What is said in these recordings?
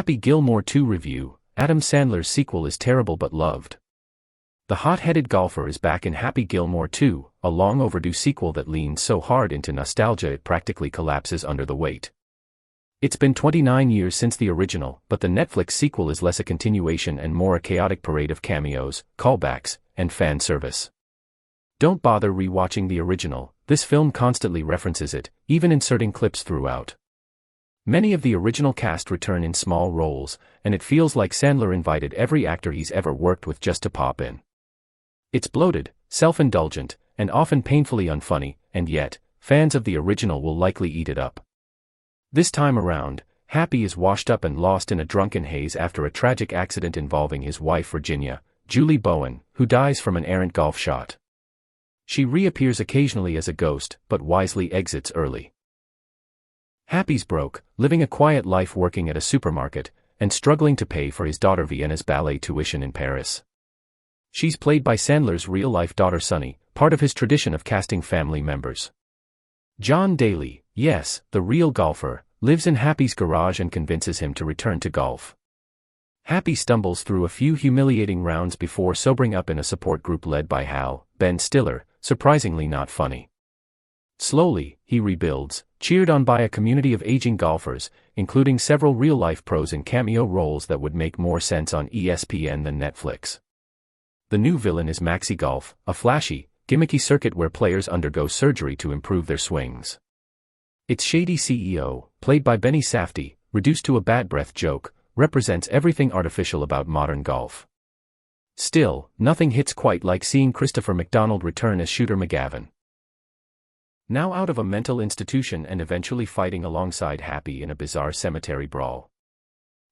Happy Gilmore 2 review. Adam Sandler's sequel is terrible but loved. The hot-headed golfer is back in Happy Gilmore 2, a long-overdue sequel that leans so hard into nostalgia it practically collapses under the weight. It's been 29 years since the original, but the Netflix sequel is less a continuation and more a chaotic parade of cameos, callbacks, and fan service. Don't bother re-watching the original, this film constantly references it, even inserting clips throughout. Many of the original cast return in small roles, and it feels like Sandler invited every actor he's ever worked with just to pop in. It's bloated, self-indulgent, and often painfully unfunny, and yet, fans of the original will likely eat it up. This time around, Happy is washed up and lost in a drunken haze after a tragic accident involving his wife Virginia, Julie Bowen, who dies from an errant golf shot. She reappears occasionally as a ghost, but wisely exits early. Happy's broke, living a quiet life working at a supermarket, and struggling to pay for his daughter Vienna's ballet tuition in Paris. She's played by Sandler's real-life daughter Sunny, part of his tradition of casting family members. John Daly, yes, the real golfer, lives in Happy's garage and convinces him to return to golf. Happy stumbles through a few humiliating rounds before sobering up in a support group led by Hal, Ben Stiller, surprisingly not funny. Slowly, he rebuilds, cheered on by a community of aging golfers, including several real-life pros in cameo roles that would make more sense on ESPN than Netflix. The new villain is Maxi Golf, a flashy, gimmicky circuit where players undergo surgery to improve their swings. Its shady CEO, played by Benny Safdie, reduced to a bad breath joke, represents everything artificial about modern golf. Still, nothing hits quite like seeing Christopher McDonald return as Shooter McGavin. Now out of a mental institution and eventually fighting alongside Happy in a bizarre cemetery brawl.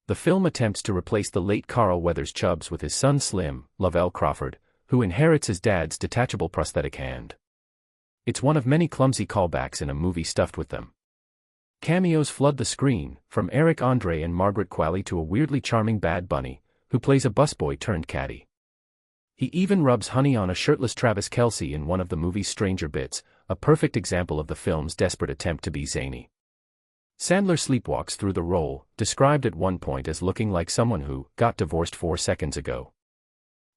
The film attempts to replace the late Carl Weathers Chubbs with his son Slim, Lovell Crawford, who inherits his dad's detachable prosthetic hand. It's one of many clumsy callbacks in a movie stuffed with them. Cameos flood the screen, from Eric Andre and Margaret Qualley to a weirdly charming Bad Bunny, who plays a busboy turned caddie. He even rubs honey on a shirtless Travis Kelce in one of the movie's stranger bits, a perfect example of the film's desperate attempt to be zany. Sandler sleepwalks through the role, described at one point as looking like someone who got divorced 4 seconds ago.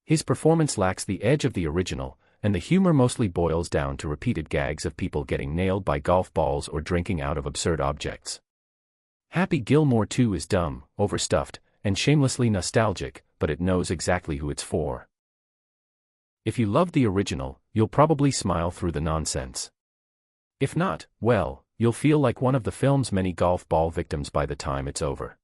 His performance lacks the edge of the original, and the humor mostly boils down to repeated gags of people getting nailed by golf balls or drinking out of absurd objects. Happy Gilmore 2 is dumb, overstuffed, and shamelessly nostalgic, but it knows exactly who it's for. If you loved the original, you'll probably smile through the nonsense. If not, well, you'll feel like one of the film's many golf ball victims by the time it's over.